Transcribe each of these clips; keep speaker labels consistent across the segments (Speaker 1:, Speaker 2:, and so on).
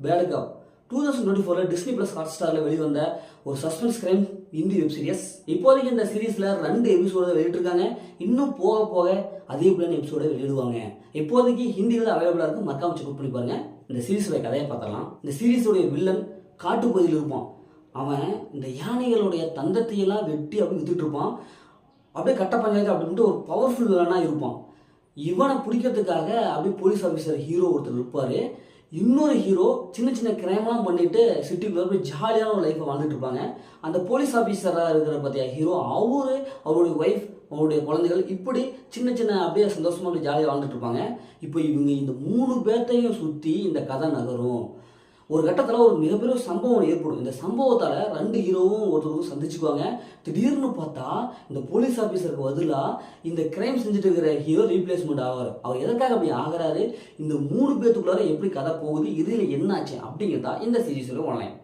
Speaker 1: Bad cop 2024 Disney plus ஹாட் ஸ்டாரில் வெளிவந்த ஒரு suspense crime Hindi web series. இப்போதைக்கு இந்த சீரீஸில் 2 எபிசோடு வெளியிட்டிருக்காங்க. இன்னும் போக போக அதே பிளான் எபிசோட வெளியிடுவாங்க. இப்போதைக்கு ஹிந்தியில் அவைலபிளாக இருக்கும். மறக்காம செக் பண்ணி பாருங்க. இந்த சீரீஸோட கதையை பார்த்தலாம். இந்த சீரீஸோடைய வில்லன் காட்டுப்பகுதியில் இருப்பான். அவன் இந்த யானைகளுடைய தந்தத்தையெல்லாம் வெட்டி அப்படி வித்துட்டு இருப்பான். அப்படியே கட்ட பஞ்சாயத்து அப்படின்ட்டு ஒரு பவர்ஃபுல் வில்லனாக இருப்பான். இவனை பிடிக்கிறதுக்காக அப்படியே போலீஸ் ஆஃபீஸர் ஹீரோ ஒருத்தர் இருப்பார். இன்னொரு ஹீரோ சின்ன சின்ன கிரைம்லாம் பண்ணிட்டு சிட்டிக்குள்ள போய் ஜாலியான ஒரு லைஃப்பை வாழ்ந்துட்டு இருப்பாங்க. அந்த போலீஸ் ஆஃபீஸராக இருக்கிற பார்த்தியா ஹீரோ, அவருடைய ஒய்ஃப், அவருடைய குழந்தைகள் இப்படி சின்ன சின்ன அப்படியே சந்தோஷமாக அப்படி ஜாலியாக வாழ்ந்துட்டு இருப்பாங்க. இப்போ இவங்க இந்த 3 பேர்த்தையும் சுற்றி இந்த கதை நகரும். ஒரு கட்டத்தில் ஒரு மிகப்பெரிய சம்பவம் ஏற்படும். இந்த சம்பவத்தால் 2 ஹீரோவும் ஒருத்தருக்கும் சந்திச்சுக்குவாங்க. திடீர்னு பார்த்தா இந்த போலீஸ் ஆஃபீஸருக்கு பதிலாக இந்த கிரைம் செஞ்சுட்டு இருக்கிற ஹீரோ ரீப்ளேஸ்மெண்ட் ஆவார். அவர் எதற்காக அப்படி ஆகிறாரு, இந்த 3 பேத்துக்குள்ளார எப்படி கதை போகுது, இதில் என்ன ஆச்சு அப்படிங்கிறதா இந்த சீரீஸோட ஒன்லைன்.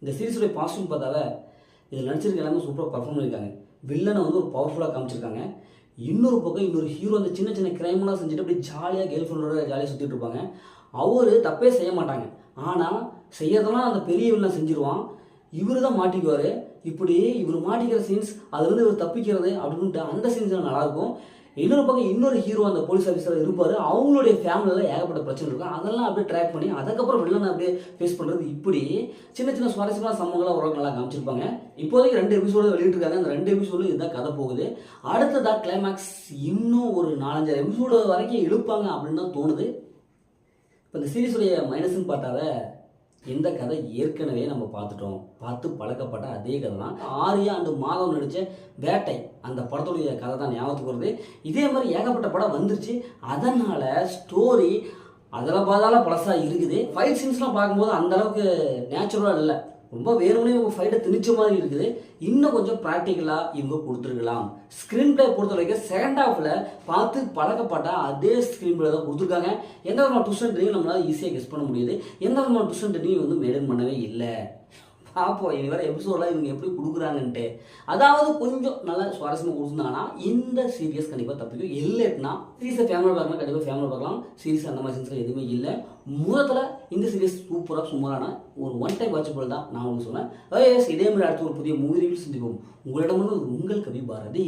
Speaker 1: இந்த சீரீஸோட பாசிட்டிவ் பார்த்தாவே இதில் நடிச்சிருக்க எல்லாமே சூப்பராக பர்ஃபார்ம் பண்ணியிருக்காங்க. வில்லனை ஒரு பவர்ஃபுல்லாக காமிச்சிருக்காங்க. இன்னொரு பக்கம் இன்னொரு ஹீரோ அந்த சின்ன சின்ன கிரைம்லாம் செஞ்சுட்டு அப்படி ஜாலியாக கேர்ள் ஃப்ரெண்டோட ஜாலியாக சுற்றிட்டு இருப்பாங்க. அவர் தப்பே செய்ய மாட்டாங்க. ஆனால் செய்யறதெல்லாம் அந்த பெரிய வில்லன் செஞ்சிருவான். இவர் தான் மாட்டிக்குவார். இப்படி இவர் மாட்டிக்கிற சீன்ஸ், அதுலேருந்து இவர் தப்பிக்கிறது அப்படின்ட்டு அந்த சீன்ஸ் நல்லாயிருக்கும். இன்னொரு பக்கம் இன்னொரு ஹீரோ அந்த போலீஸ் ஆஃபீஸர் இருப்பார். அவங்களுடைய ஃபேமிலியில் ஏகப்பட்ட பிரச்சனை இருக்கும். அதெல்லாம் அப்படியே ட்ராக் பண்ணி அதுக்கப்புறம் வில்லனை அப்படியே ஃபேஸ் பண்ணுறது, இப்படி சின்ன சின்ன சுவாரஸ்யமான சம்பவங்களாக ஓரளவுக்கு நல்லா காமிச்சிருப்பாங்க. இப்போதைக்கு 2 எபிசோடு வெளியிட்டிருக்காங்க. அந்த 2 எபிசோடு இதுதான் கதை போகுது. அடுத்ததாக கிளைமேக்ஸ் இன்னும் ஒரு 4-5 எபிசோடு வரைக்கும் இழுப்பாங்க அப்படின்னு தான் தோணுது. இப்போ இந்த சீரீஸுடைய மைனஸ்ன்னு பார்த்தாவே எந்த கதை ஏற்கனவே நம்ம பார்த்து பழக்கப்பட்ட அதே கதை தான். ஆர்யா அண்ட் மாதவ் நடித்த வேட்டை அந்த படத்துடைய கதை தான் ஞாபகத்துக்கு வருது. இதே மாதிரி ஏகப்பட்ட படம் வந்துருச்சு. அதனால் ஸ்டோரி அதில் பார்த்தால பழசாக இருக்குது. ஃபைட் சீன்ஸ்லாம் பார்க்கும்போது அந்தளவுக்கு நேச்சுரலாக இல்லை. ரொம்ப வேணும்னே இவங்க ஃபைட்டை திணிச்ச மாதிரி இருக்குது. இன்னும் கொஞ்சம் ப்ராக்டிக்கலாக இவங்க கொடுத்துருக்கலாம். ஸ்க்ரீன் பிளே பொறுத்த வரைக்கும் செகண்ட் ஹாஃபில் பார்த்து பழக்கப்பட்ட அதே ஸ்க்ரீன் பிளே தான் கொடுத்துருக்காங்க. எந்த விதமான ட்விஸ்ட் அண்ட் டர்னிங் நம்மளால் ஈஸியாக கெஸ் பண்ண முடியுது. எந்த விதமான ட்விஸ்ட் அண்ட் டர்னிங் வந்து மெயின்டைன் பண்ணவே இல்லை. பார்ப்போம் இனி வேறு எபிசோடெலாம் இவங்க எப்படி கொடுக்குறாங்கன்ட்டு. அதாவது கொஞ்சம் நல்லா சுவாரஸ்யமாக கொடுத்துருந்தாங்கன்னா இந்த சீரியஸ் கண்டிப்பாக தப்பிக்கும். இல்லைன்னா சீரியஸை ஃபேமிலியில் பார்க்கலாம், கண்டிப்பாக ஃபேமிலியில் பார்க்கலாம். சீரியஸ் அந்த மாதிரி சீன்ஸில் எதுவுமே இல்லை. முதல்ல இந்த சீரியஸ் சூப்பராக சுமாரான ஒரு ஒன் டைம் வாட்சபிள் தான் நான் உங்களுக்கு சொன்னேன். இதே மாதிரி அடுத்த ஒரு புதிய மூவி ரிவ்யூ செஞ்சுப்போம். உங்களிடம் உங்கள் கவி பாரதி.